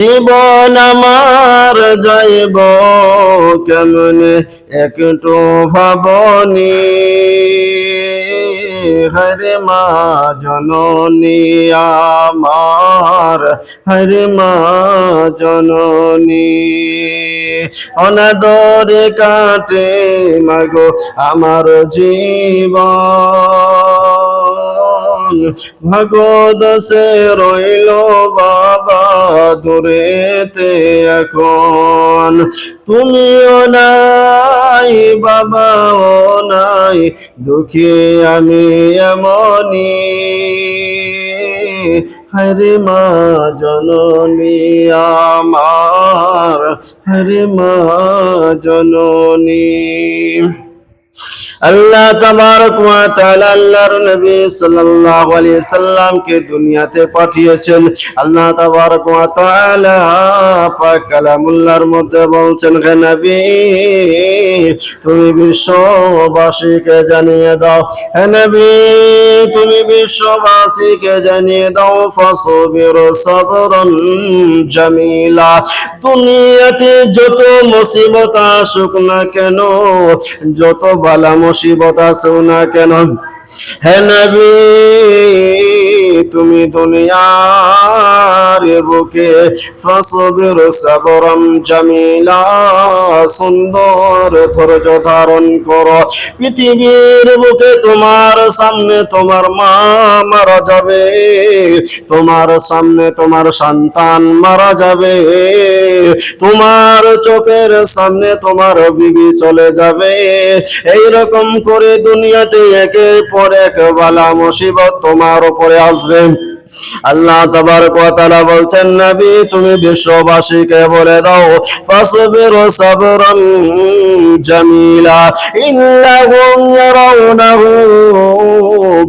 জীবন আমার যাইব কেমনে একটু ভাবনি, হরে মা জননী আমার, হরে মা জননী। অনাদরে কাটে মাগো আমার জীবন, ভাগদশে রইল বাবা দূরেতে এখন। তুমিও নাই বাবাও নাই, দুঃখী আমি এমনি, হরে মা জননী আমার, হরে মা জননী। আল্লাহ তাবারক ওয়া তাআলা আল্লাহর নবী সাল্লাল্লাহু আলাইহি সাল্লামকে দুনিয়াতে পাঠিয়েছেন। আল্লাহ তাবারক ওয়া তাআলা পাক কালামুল্লাহর মধ্যে বলছেন, হে নবী তুমি বিশ্ববাসীকে জানিয়ে দাও, হে নবী তুমি বিশ্ববাসীকে জানিয়ে দাও, ফাসবিরু সাবরান জামিলা। দুনিয়াতে যত মুসিবত আসুক না কেন, যত বালা মুসিবত আসুক না কেন, হে নবী তুমি দুনিয়ার বুকে ফাসবির সাবরান জামিলা, সুন্দর ধৈর্য ধারণ করো। পৃথিবীর বুকে তোমার সামনে তোমার মা মারা যাবে, তোমার সামনে তোমার সন্তান মারা যাবে, তোমার চোখের সামনে তোমার বিবি চলে যাবে। এই রকম করে দুনিয়াতে একের পর এক বালা মুসিবত তোমার উপরে আসবে। আল্লাহ তাবারক ওয়া তাআলা বলছেন, নবী তুমি বিশ্ববাসীকে বলে দাও, ফাসবিরু সাবরান জামিলা ইন্নাহুম ইয়ারাউনাহু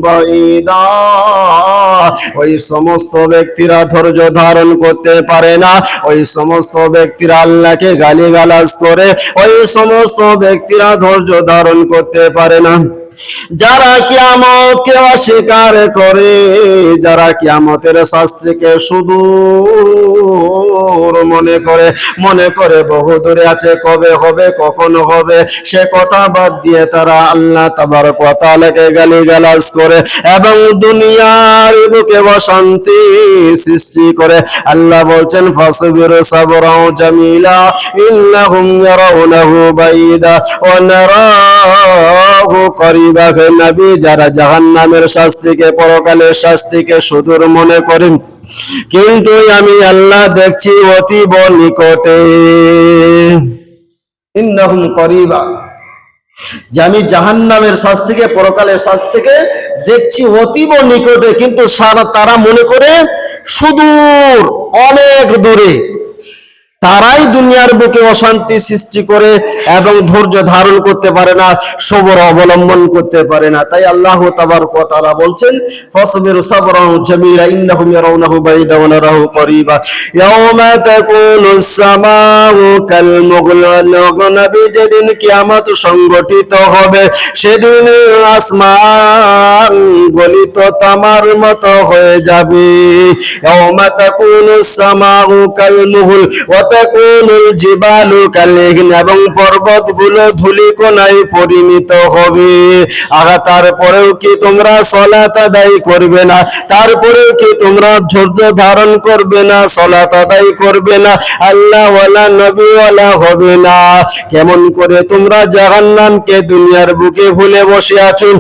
বাঈদা। ওই সমস্ত ব্যক্তিরা ধৈর্য ধারণ করতে পারে না, ওই সমস্ত ব্যক্তিরা আল্লাহকে গালিগালাজ করে, ওই সমস্ত ব্যক্তিরা ধৈর্য ধারণ করতে পারে না। যারা কিয়ামতকে অস্বীকার করে, যারা কিয়ামতের শাস্তিকে সুদূর মনে করে বহু দূরে আছে, কবে হবে কখন হবে সে কথা বাদ দিয়ে তারা আল্লাহ তাবারক ওয়া তাআলাকে গালিগালাজ করে এবং দুনিয়ার বুকে অশান্তি সৃষ্টি করে। আল্লাহ বলছেন, ফাসবিরু সাবরান জামিলা ইন্নাহুম ইয়ারাউনাহু বাঈদা ওয়া নারাহু করিবা। হে নবী যারা জাহান্নামের শাস্তিকে, পরকালের শাস্তিকে সুদূর মনে করেন, কিন্তু আমি আল্লাহ দেখছি অতীব নিকটে। ইন্নাহুম করিবা, যে আমি জাহান্নামের শাস্তিকে, পরকালের শাস্তিকে দেখছি অতীব নিকটে, কিন্তু তারা মনে করে সুদূর, অনেক দূরে। তারাই দুনিয়ার বুকে অশান্তি সৃষ্টি করে এবং ধৈর্য ধারণ করতে পারে না, সবর অবলম্বন করতে পারে না। তাই আল্লাহ তাবারক ওয়া তাআলা বলছেন, ফাসবিরু সাবরান জামিলা ইন্নাহুম ইয়ারাউনাহু বাঈদা ওয়া নারাহু করিবা। ইয়াওমা তাকুনুস সামাউ কাল মুগল। নবী যেদিন কিয়ামত সংগঠিত হবে, সেদিন আসমান গলিত তামার মতো হয়ে যাবে। ইয়াওমা তাকুনুস সামাউ কাল মুগল ওয়া তাকুনুল জিবালু কালইহন, এবং পর্বতগুলো ধূলিকণায় পরিণত হবে। তারপরেও কি তোমরা সালাত আদায় করবে না? তারপরেও কি তোমরা ধৈর্য ধারণ করবে না, সালাত আদায় করবে না, আল্লাহ ওয়ালা নবী ওয়ালা হবে না? কেমন করে তোমরা জাহান্নামকে দুনিয়ার বুকে ভুলে বসে আছো?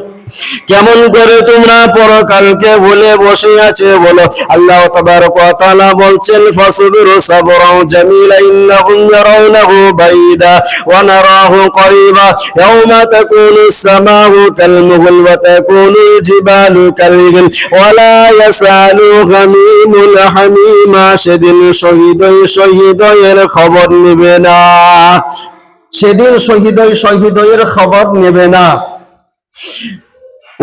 কেমন করে তোমরা পরকালকে ভুলে বসে আছে বলো? আল্লাহ তাবারক ওয়া তাআলা বলছেন, ফাসবিরু সাবরান জামিলা ইন্নাহুম ইয়ারাউনাহু বাঈদা ওয়া নারাহু করিবা। ইয়াওমা তাকুনুস সামাউ কাল মুগল ওয়া তাকুনুল জিবালু কালইহন ওয়া লা ইয়াসালু হামীমুল হামীমা। সেদিন শহীদের খবর নেবে না, সেদিন শহীদের খবর নেবে না।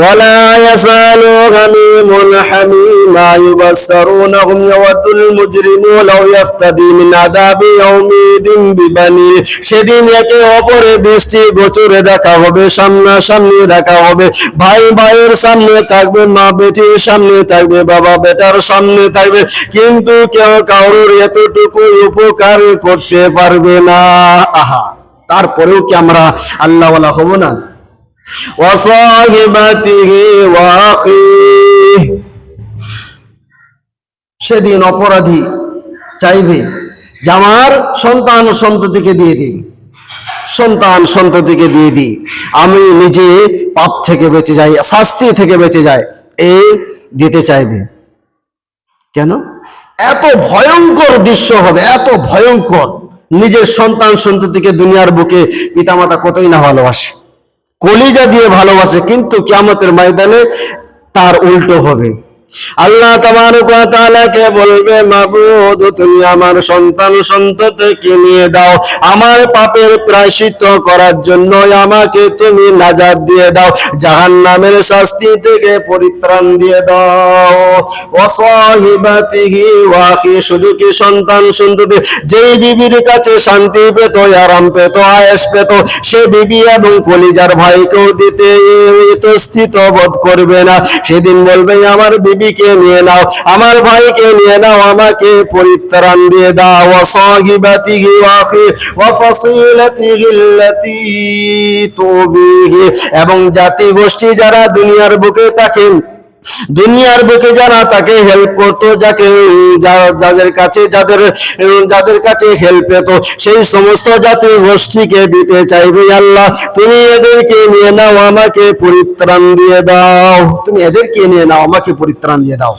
ولا يزال غميم حميما يبصرونهم يود المجرم لو يفتدي من عذاب يومئذ ببنيه সেদিন একে অপরের দৃষ্টি গোচরে রাখা হবে, সামনাসামনি রাখা হবে, ভাই ভাইয়ের সামনে থাকবে, মা বেটির সামনে থাকবে, বাবা বেটার সামনে থাকবে, কিন্তু কেউ কারোর এতটুকু উপকার করতে পারবে না। আহা, তারপরেও কি আমরা আল্লাহওয়ালা হব না? সেদিন অপরাধী চাইবে যে আমার সন্তান সন্ততিকে দিয়ে দিই, সন্তান সন্ততিকে দিয়ে দিই, আমি নিজে পাপ থেকে বেঁচে যাই, শাস্তি থেকে বেঁচে যাই, এই দিতে চাইবে। কেন? এত ভয়ঙ্কর দৃশ্য হবে, এত ভয়ঙ্কর। নিজের সন্তান সন্ততিকে দুনিয়ার বুকে পিতামাতা কতই না ভালোবাসে, কলিজা দিয়ে ভালোবাসে, কিন্তু কিয়ামতের ময়দানে তার উল্টো হবে। আল্লাহ তাবারক ওয়া তাআলাকে বলবে, মাবুদ তুমি আমার সন্তান সন্ততিকে নিয়ে দাও, আমার পাপের প্রায়শ্চিত্ত করার জন্য আমাকে তুমি নাজাত দিয়ে দাও, জাহান্নামের শাস্তি থেকে পরিত্রাণ দিয়ে দাও। ওয়াসাহিবাতিহি ওয়া আখি, শুধু কি সন্তান সন্ততি, যেই বিবির কাছে শান্তি পেত, আরাম পেত, আয়েশ পেত, সে বিবি এবং কলিজার ভাইকেও দিতে ইতস্থিত বোধ করবে না। সেদিন বলবে, আমার বিবিকে নিয়ে নাও, আমার ভাইকে নিয়ে নাও, আমাকে পরিত্রাণ দিয়ে দাও। ওয়াসাহিবাতিহি ওয়া আখি ওয়া ফাসিলাতিহি আল্লাতী তুবিহি, এবং জাতি গোষ্ঠী যারা দুনিয়ার বুকে থাকেন, দুনিয়ার বুকে যারা তাকে হেল্প করতো, যাদের কাছে হেল্প পেত, সেই সমস্ত জাতি গোষ্ঠীকে দিতে চাইবে। আল্লাহ তুমি এদেরকে নিয়ে নাও, আমাকে পরিত্রাণ দিয়ে দাও, তুমি এদেরকে নিয়ে নাও, আমাকে পরিত্রাণ দিয়ে দাও।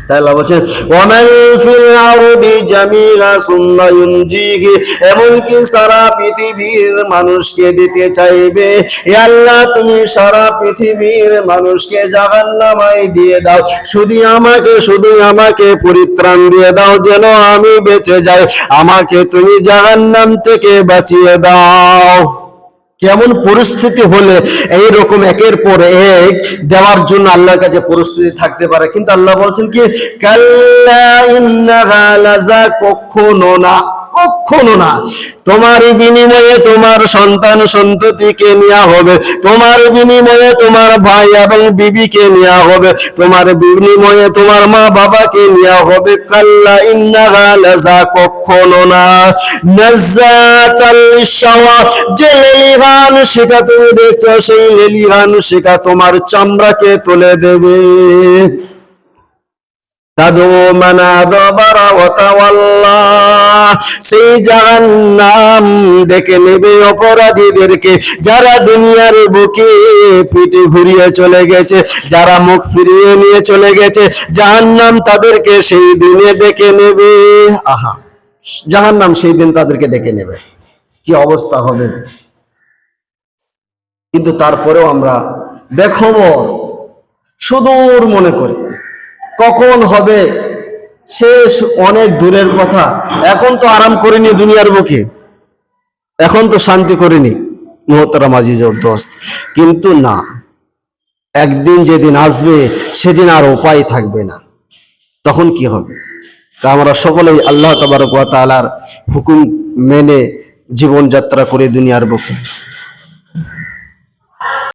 তাই আল্লাহ বলছেন, ওয়ামান ফিল আরদি জামিলা সুম্মা ইউনজিহি, এমনকি সারা পৃথিবীর মানুষকে দিতে চাইবে। হে আল্লাহ তুমি সারা পৃথিবীর মানুষকে জাহান্নামায় দিয়ে দাও, শুধু আমাকে পরিত্রাণ দিয়ে দাও, যেন আমি বেঁচে যাই, আমাকে তুমি জাহান্নাম থেকে বাঁচিয়ে দাও। কেমন পরিস্থিতি হলে এইরকম একের পর এক দেওয়ার জন্য আল্লাহর কাছে পরিস্থিতি থাকতে পারে? কিন্তু আল্লাহ বলছেন কি, কাল্লা ইন্নাহা লাযা, কখনো না, কখনো না। তোমার বিনিময়ে তোমার সন্তান সন্ততিকে নেওয়া হবে, তোমার বিনিময়ে তোমার ভাই এবং বিবিকে নেওয়া হবে, তোমার বিনিময়ে তোমার মা বাবাকে নেওয়া হবে। কাল্লা ইন্নাহা লাযা, কখনো না। নাযাতাল লিশাওয়া, যে লেলিহান শিখা তুমি দেখছো, সেই লেলিহান শিখা তোমার চামড়াকে তুলে দেবে। সেই জাহান্নাম ডেকে নেবে অপরাধীদেরকে, যারা দুনিয়ার বুকে পিঠে ঘুরিয়ে চলে গেছে, যারা মুখ ফিরিয়ে নিয়ে চলে গেছে, জাহান্নাম তাদেরকে সেই দিনে ডেকে নেবে। আহা, জাহান্নাম সেই দিন তাদেরকে ডেকে নেবে, কি অবস্থা হবে। কিন্তু তারপরেও আমরা বেখবর, সুদূর মনে করি কখন হবে, শেষ অনেক দূরের কথা। এখন তো আরাম করিনি দুনিয়ার বুকে, এখন তো শান্তি করিনি মুহতারাম আজিজুর দোস্ত, কিন্তু না, একদিন যেদিন আসবে সেদিন আর উপায় থাকবে না, তখন কি হবে? তা আমরা সকলেই আল্লাহ তাবারক ওয়া তাআলার হুকুম মেনে জীবনযাত্রা করে দুনিয়ার বুকে।